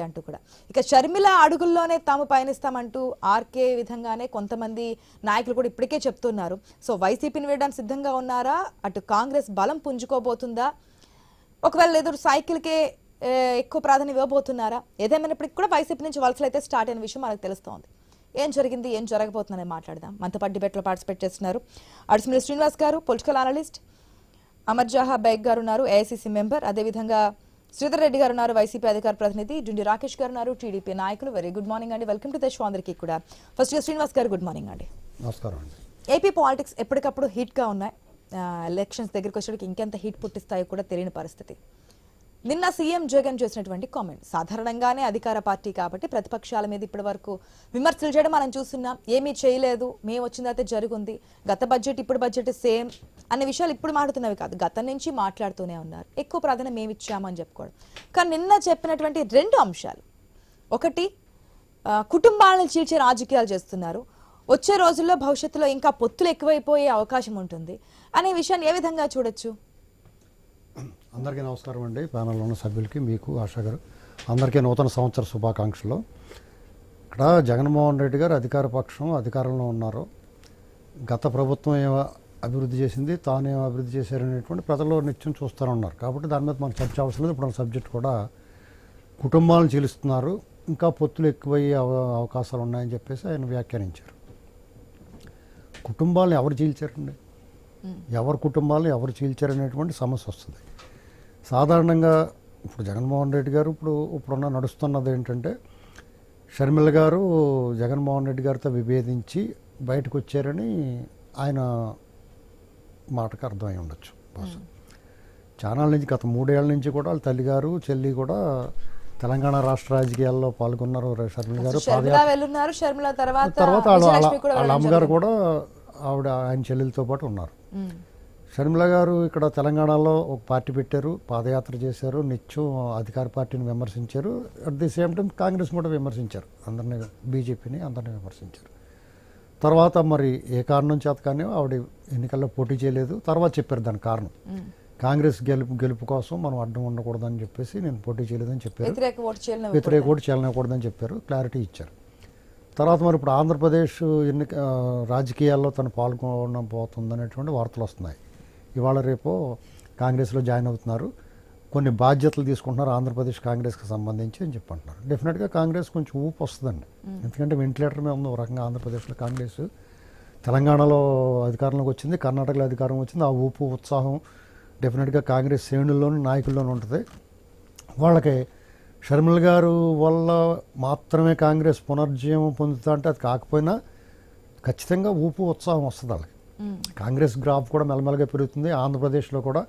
అంటూ కూడా ఇక షర్మిల అడుగుల్లోనే తాము పయనిస్తామంటూ ఆర్కే విధంగానే కొంతమంది నాయకులు కూడా ఇప్పటికే చెప్తున్నారు. సో వైసీపీని వేయడానికి సిద్ధంగా ఉన్నారా? అటు కాంగ్రెస్ బలం పుంజుకోబోతుందా? ఒకవేళ ఎదురు సైకిల్కే ఎక్కువ ప్రాధాన్యం ఇవ్వబోతున్నారా? ఏదేమైనప్పటికీ కూడా వైసీపీ నుంచి వలసలు అయితే స్టార్ట్ అయిన విషయం మనకు తెలుస్తోంది. ఏం జరిగింది, ఏం జరగబోతుందని మాట్లాడదాం. మనతో పాటు డిబేట్లో పార్టిసిపేట్ చేస్తున్నారు అడిసిమిల్లి శ్రీనివాస్ గారు, పొలిటికల్ అనలిస్ట్, అమర్ జహా బైక్ గారు ఉన్నారు, ఏఐసీసీ మెంబర్, అదేవిధంగా శ్రీధర్ రెడ్డి గారు ఉన్నారు, వైసీపీ అధికార ప్రతినిధి, జుండి రాకేష్ గారు ఉన్నారు, టీడీపీ నాయకులు. వెరీ గుడ్ మార్నింగ్ అండి, వెల్కమ్ టు ద షో అందరికీ కూడా. ఫస్ట్ శ్రీనివాస్ గారు గుడ్ మార్నింగ్ అండి. నమస్కారం అండి. ఏపీ పాలిటిక్స్ ఎప్పటికప్పుడు హీట్గా ఉన్నాయి. ఎలక్షన్స్ దగ్గరికి వచ్చేటికి ఇంకెంత హీట్ పుట్టిస్తాయో కూడా తెలియని పరిస్థితి. నిన్న సీఎం జగన్ చేసినటువంటి కామెంట్, సాధారణంగానే అధికార పార్టీ కాబట్టి ప్రతిపక్షాల మీద ఇప్పటి వరకు విమర్శలు చేయడం మనం చూస్తున్నాం. ఏమీ చేయలేదు, మేము వచ్చిందైతే జరుగుంది, గత బడ్జెట్ ఇప్పుడు బడ్జెట్ సేమ్ అనే విషయాలు ఇప్పుడు మాట్లాడుతున్నవి కాదు, గతం నుంచి మాట్లాడుతూనే ఉన్నారు. ఎక్కువ ప్రాధాన్యం మేము ఇచ్చామని చెప్పుకోవడం. కానీ నిన్న చెప్పినటువంటి రెండు అంశాలు, ఒకటి కుటుంబాలను చీల్చే రాజకీయాలు చేస్తున్నారు, వచ్చే రోజుల్లో భవిష్యత్తులో ఇంకా పొత్తులు ఎక్కువైపోయే అవకాశం ఉంటుంది అనే విషయాన్ని ఏ విధంగా చూడొచ్చు? అందరికీ నమస్కారం అండి. ప్యానల్లో ఉన్న సభ్యులకి, మీకు, ఆశా గారు, అందరికీ నూతన సంవత్సర శుభాకాంక్షలు. ఇక్కడ జగన్మోహన్ రెడ్డి గారు అధికార పక్షం అధికారంలో ఉన్నారు. గత ప్రభుత్వం ఏమో అభివృద్ధి చేసింది, తానేమో అభివృద్ధి చేశారనేటువంటి ప్రజలు నిత్యం చూస్తూనే ఉన్నారు. కాబట్టి దాని మీద మనం చర్చ అవసరం లేదు. ఇప్పుడు సబ్జెక్ట్ కూడా కుటుంబాలను చీలుస్తున్నారు, ఇంకా పొత్తులు ఎక్కువయ్యే అవకాశాలు ఉన్నాయని చెప్పేసి ఆయన వ్యాఖ్యానించారు. కుటుంబాలను ఎవరు చీల్చారండి? ఎవరి కుటుంబాలను ఎవరు చీల్చారనేటువంటి సమస్య వస్తుంది. సాధారణంగా ఇప్పుడు జగన్మోహన్ రెడ్డి గారు ఇప్పుడున్న నడుస్తున్నది ఏంటంటే, షర్మిల గారు జగన్మోహన్ రెడ్డి గారితో విభేదించి బయటకు వచ్చారని ఆయన మాటకు అర్థమై ఉండొచ్చు. ఛానల్ నుంచి గత 3 ఏళ్ల నుంచి కూడా వాళ్ళ తల్లిగారు, చెల్లి కూడా తెలంగాణ రాష్ట్ర రాజకీయాల్లో పాల్గొన్నారు. షర్మిల గారు తర్వాత వాళ్ళ అమ్మగారు కూడా ఆవిడ ఆయన చెల్లెలతో పాటు ఉన్నారు. షర్మిల గారు ఇక్కడ తెలంగాణలో ఒక పార్టీ పెట్టారు, పాదయాత్ర చేశారు, నిత్యం అధికార పార్టీని విమర్శించారు. At the same time Congress కూడా విమర్శించారు, అందరినీ, బీజేపీని అందరినీ విమర్శించారు. తర్వాత మరి ఏ కారణం చేత కానీ ఆవిడ ఎన్నికల్లో పోటీ చేయలేదు. తర్వాత చెప్పారు దాని కారణం, కాంగ్రెస్ గెలుపు కోసం మనం అడ్డం ఉండకూడదని చెప్పేసి నేను పోటీ చేయలేదని చెప్పారు, వ్యతిరేక ఓటు చేయకూడదని చెప్పారు, క్లారిటీ ఇచ్చారు. తర్వాత మరి ఇప్పుడు ఆంధ్రప్రదేశ్ రాజకీయాల్లో తను పాల్గొనబోతుందనేటువంటి వార్తలు వస్తున్నాయి. ఇవాళ రేపు కాంగ్రెస్లో జాయిన్ అవుతున్నారు, కొన్ని బాధ్యతలు తీసుకుంటున్నారు ఆంధ్రప్రదేశ్ కాంగ్రెస్కి సంబంధించి అని చెప్పంటున్నారు. డెఫినెట్గా కాంగ్రెస్ కొంచెం ఊపు వస్తుందండి. ఎందుకంటే వెంటిలేటర్ మీద ఉంది ఒక రకంగా ఆంధ్రప్రదేశ్లో కాంగ్రెస్. తెలంగాణలో అధికారంలోకి వచ్చింది, కర్ణాటకలో అధికారం వచ్చింది. ఆ ఊపు ఉత్సాహం డెఫినెట్గా కాంగ్రెస్ శ్రేణుల్లోనూ నాయకుల్లోనూ ఉంటుంది. వాళ్ళకి షర్మిల గారు వల్ల మాత్రమే కాంగ్రెస్ పునర్జీవం పొందుతా అంటే అది కాకపోయినా ఖచ్చితంగా ఊపు ఉత్సాహం వస్తుంది వాళ్ళకి. కాంగ్రెస్ గ్రాఫ్ కూడా మెల్లమెల్లగా పెరుగుతుంది. ఆంధ్రప్రదేశ్లో కూడా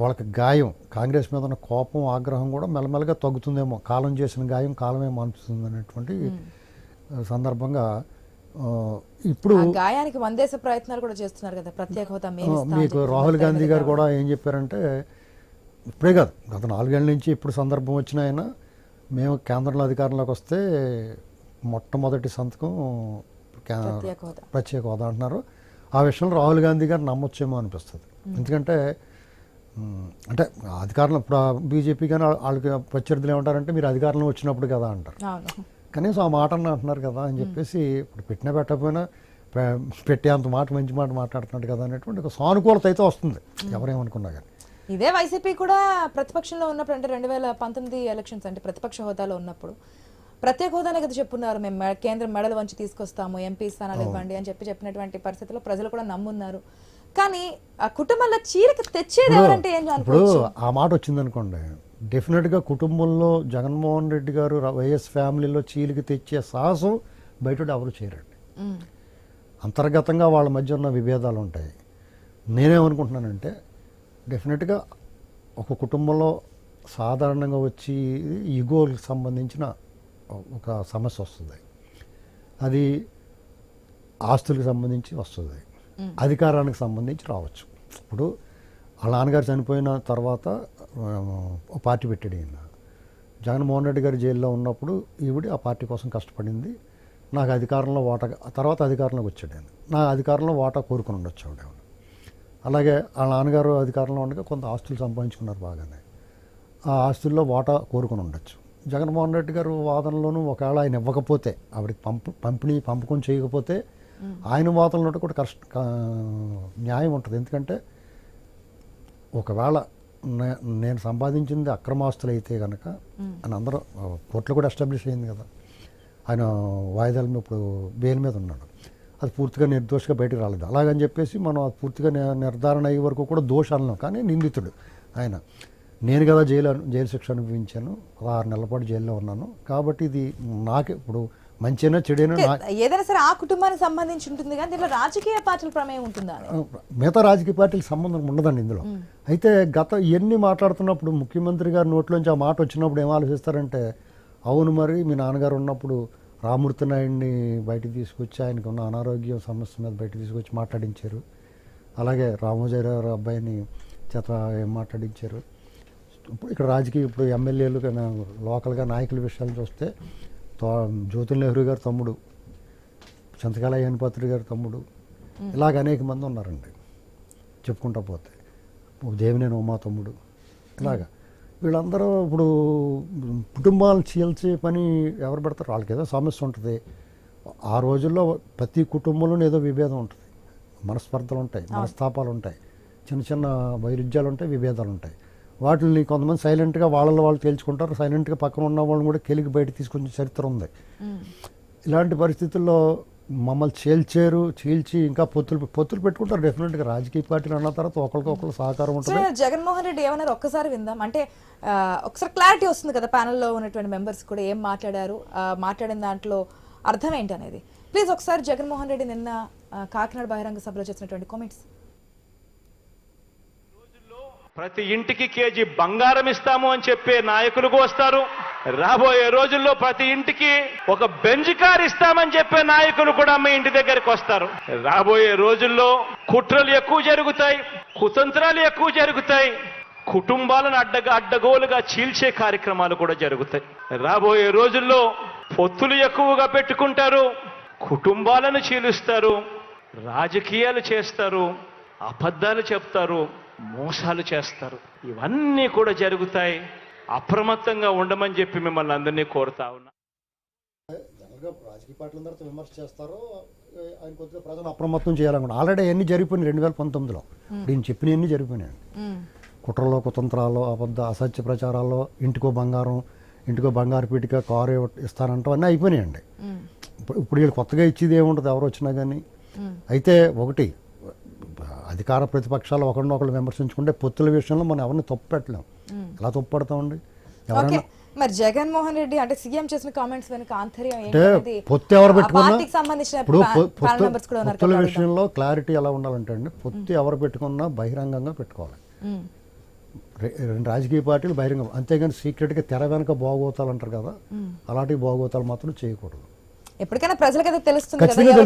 వాళ్ళకి గాయం, కాంగ్రెస్ మీద ఉన్న కోపం, ఆగ్రహం కూడా మెల్లమెల్లగా తగ్గుతుందేమో. కాలం చేసిన గాయం కాలమే మాన్పుతుంది అనేటువంటి సందర్భంగా ఇప్పుడు గాయానికి వందేస ప్రయత్నాలు కూడా చేస్తున్నారు కదా, ప్రత్యేక హోదా. మీకు రాహుల్ గాంధీ గారు కూడా ఏం చెప్పారంటే, ఇప్పుడే కాదు గత 4 ఏళ్ల నుంచి ఇప్పుడు సందర్భం వచ్చిన ఆయన, మేము కేంద్రంలో అధికారంలోకి వస్తే మొట్టమొదటి సంతకం ప్రత్యేక హోదా అంటున్నారు. ఆ విషయంలో రాహుల్ గాంధీ గారు నమ్మొచ్చేమో అనిపిస్తుంది. ఎందుకంటే అంటే అధికారంలో ఇప్పుడు బీజేపీ కానీ వాళ్ళకి ప్రత్యర్థులు ఏమంటారంటే, మీరు అధికారంలో వచ్చినప్పుడు కదా అంటారు. కనీసం ఆ మాట అంటున్నారు కదా అని చెప్పేసి, ఇప్పుడు పెట్టకపోయినా పెట్టే అంత మాట, మంచి మాట మాట్లాడుతున్నాడు కదా అనేటువంటి ఒక సానుకూలత అయితే వస్తుంది ఎవరేమనుకున్నా కానీ. ఇదే వైసీపీ కూడా ప్రతిపక్షంలో ఉన్నప్పుడు, అంటే 2019 ఎలక్షన్స్ అంటే ప్రతిపక్ష హోదాలో ఉన్నప్పుడు ప్రత్యేక హోదానే కదా చెప్పున్నారు, మేము కేంద్రం మెడలు వంచి తీసుకొస్తాము, ఎంపీ స్థానాలు ఇవ్వండి అని చెప్పినటువంటి పరిస్థితిలో ప్రజలు కూడా నమ్మున్నారు. కానీ ఆ కుటుంబంలో చీలిక తెచ్చేది ఎవరంటే ఏం అనుకోవచ్చు? ఆ మాట వచ్చింది అనుకోండి, డెఫినెట్గా కుటుంబంలో జగన్మోహన్ రెడ్డి గారు, వైఎస్ ఫ్యామిలీలో చీలిక తెచ్చే సాహసం బయట ఎవరు చేయరండి. అంతర్గతంగా వాళ్ళ మధ్య ఉన్న విభేదాలు ఉంటాయి. నేనేమనుకుంటున్నానంటే, డెఫినెట్గా ఒక కుటుంబంలో సాధారణంగా వచ్చి ఈగోకి సంబంధించిన ఒక సమస్య వస్తుంది. అది ఆస్తులకు సంబంధించి వస్తుంది, అధికారానికి సంబంధించి రావచ్చు. ఇప్పుడు వాళ్ళ నాన్నగారు చనిపోయిన తర్వాత పార్టీ పెట్టాడు ఈయన. జగన్మోహన్ రెడ్డి గారు జైల్లో ఉన్నప్పుడు ఈవిడ ఆ పార్టీ కోసం కష్టపడింది, నాకు అధికారంలో వాటా, తర్వాత అధికారంలోకి వచ్చాడు ఆయన, నా అధికారంలో వాటా కోరుకుని ఉండొచ్చు ఆవిడ. అలాగే వాళ్ళ నాన్నగారు అధికారంలో ఉండగా కొంత ఆస్తులు సంపాదించుకున్నారు బాగానే. ఆ ఆస్తుల్లో వాటా కోరుకుని ఉండొచ్చు. జగన్మోహన్ రెడ్డి గారు వాదనలోనూ ఒకవేళ ఆయన ఇవ్వకపోతే, ఆవిడకి పంపకం చేయకపోతే ఆయన వాదనలో కూడా న్యాయం ఉంటుంది. ఎందుకంటే ఒకవేళ నేను సంపాదించింది అక్రమాస్తులు అయితే కనుక అని అందరూ కోర్టులో కూడా ఎస్టాబ్లిష్ అయింది కదా, ఆయన వాయిదాల మీద ఇప్పుడు బెయిల్ మీద ఉన్నాడు, అది పూర్తిగా నిర్దోషిగా బయటకు రాలేదు. అలాగని చెప్పేసి మనం అది పూర్తిగా నిర్ధారణ అయ్యే వరకు కూడా దోషాలను, కానీ నిందితుడు ఆయన. నేను కదా జైలు శిక్ష అనుభవించాను, 6 నెలల పాటు జైల్లో ఉన్నాను, కాబట్టి ఇది నాకే ఇప్పుడు మంచినా చెడైనా ఏదైనా సరే ఆ కుటుంబానికి సంబంధించి ఉంటుంది, కానీ దీంట్లో రాజకీయ పార్టీల ప్రమేయం ఉంటుందా? మిగతా రాజకీయ పార్టీలకు సంబంధం ఉండదండి ఇందులో. అయితే ఇవన్నీ మాట్లాడుతున్నప్పుడు ముఖ్యమంత్రి గారి నోట్లోంచి ఆ మాట వచ్చినప్పుడు ఏం ఆలోచిస్తారంటే, అవును మరి మీ నాన్నగారు ఉన్నప్పుడు రామూర్తి నాయుడిని బయటికి తీసుకొచ్చి ఆయనకు ఉన్న అనారోగ్య సమస్య మీద బయటకు తీసుకొచ్చి మాట్లాడించారు, అలాగే రామోజీరావు అబ్బాయిని చేత ఏం మాట్లాడించారు. ఇప్పుడు ఇక్కడ రాజకీయ ఇప్పుడు ఎమ్మెల్యేలు లోకల్గా నాయకుల విషయాలు చూస్తే జ్యోతుల్ నెహ్రూ గారు తమ్ముడు, చింతకాల అయ్యన్పాత్రి గారి తమ్ముడు, ఇలాగ అనేక మంది ఉన్నారండి చెప్పుకుంటా పోతే. దేవినేని ఉమా తమ్ముడు, ఇలాగా వీళ్ళందరూ ఇప్పుడు కుటుంబాలను చీల్చే పని ఎవరు పెడతారు? వాళ్ళకి ఏదో సమస్య ఉంటుంది. ఆ రోజుల్లో ప్రతి కుటుంబంలోనూ ఏదో విభేదం ఉంటుంది, మనస్పర్ధలు ఉంటాయి, మనస్తాపాలు ఉంటాయి, చిన్న చిన్న వైరుధ్యాలు ఉంటాయి, విభేదాలు ఉంటాయి. వాటిని కొంతమంది సైలెంట్గా వాళ్ళలో వాళ్ళు తేల్చుకుంటారు, సైలెంట్గా పక్కన ఉన్న వాళ్ళని కూడా కెలికి బయట తీసుకొచ్చే చరిత్ర ఉంది. ఇలాంటి పరిస్థితుల్లో మమ్మల్ని చీల్చి ఇంకా పొత్తులు పెట్టుకుంటారు డెఫినెట్గా. రాజకీయ పార్టీలు అన్న తర్వాత ఒకరికొకరు సహకారం ఉంటుంది. జగన్మోహన్ రెడ్డి ఏమన్నారు ఒక్కసారి విందాం, అంటే ఒకసారి క్లారిటీ వస్తుంది కదా ప్యానెల్లో ఉన్నటువంటి మెంబర్స్ కూడా ఏం మాట్లాడారు, మాట్లాడిన దాంట్లో అర్థం ఏంటి అనేది. ప్లీజ్ ఒకసారి జగన్మోహన్ రెడ్డి నిన్న కాకినాడ బహిరంగ సభలో చేసినటువంటి కామెంట్స్. ప్రతి ఇంటికి కేజీ బంగారం ఇస్తాము అని చెప్పే నాయకులు వస్తారు. రాబోయే రోజుల్లో ప్రతి ఇంటికి ఒక బెంజ్ కార్ ఇస్తామని చెప్పే నాయకులు కూడా మీ ఇంటి దగ్గరికి వస్తారు. రాబోయే రోజుల్లో కుట్రలు ఎక్కువ జరుగుతాయి, కుతంత్రాలు ఎక్కువ జరుగుతాయి, కుటుంబాలను అడ్డగోలుగా చీల్చే కార్యక్రమాలు కూడా జరుగుతాయి. రాబోయే రోజుల్లో పొత్తులు ఎక్కువగా పెట్టుకుంటారు, కుటుంబాలను చీలుస్తారు, రాజకీయాలు చేస్తారు, అబద్ధాలు చెప్తారు, మోసాలు చేస్తారు. ఇవన్నీ కూడా జరుగుతాయి. అప్రమత్తంగా ఉండమని చెప్పి మిమ్మల్ని అందరినీ కోరుతా ఉన్నా. రాజకీయ పార్టీల తర్వాత విమర్శ చేస్తారో ఆయన కొద్దిగా ప్రజలు అప్రమత్తం చేయాలనుకుంటా. ఆల్రెడీ అన్ని జరిగిపోయినాయి 2019లో. నేను చెప్పినవన్నీ జరిగిపోయినాయి. కుట్రలో, కుతంత్రాల్లో, అసత్య ప్రచారాల్లో, ఇంటికో బంగారు పీటిక, కారు ఇస్తానంటాం అన్నీ అయిపోయినాయండి. ఇప్పుడు వీళ్ళు కొత్తగా ఇచ్చేది ఏముంటుంది ఎవరు వచ్చినా కానీ. అయితే ఒకటి, అధికార ప్రతిపక్షాలు ఒకరినొకరు విమర్శించుకుంటే పొత్తుల విషయంలో మనం ఎవరిని తప్పు పెట్టలేం. ఎలా తప్పు పడతామండి? ఎవరైనా మరి జగన్మోహన్ రెడ్డి అంటే సీఎం చేసిన కామెంట్స్ వెనుక ఆంతర్యం అంటే పొత్తు ఎవరు పెట్టుకున్నా, ఇప్పుడు సంబంధించిన పొత్తుల విషయంలో క్లారిటీ ఎలా ఉండాలంటే అండి, పొత్తు ఎవరు పెట్టుకున్నా బహిరంగంగా పెట్టుకోవాలి. రెండు రాజకీయ పార్టీలు బహిరంగం, అంతేగాని సీక్రెట్గా తెర వెనక బాగోతాలు అంటారు కదా, అలాంటి బాగోతాలు మాత్రం చేయకూడదు. ఎప్పటికైనా ప్రజలకైతే తెలుస్తుంది కదా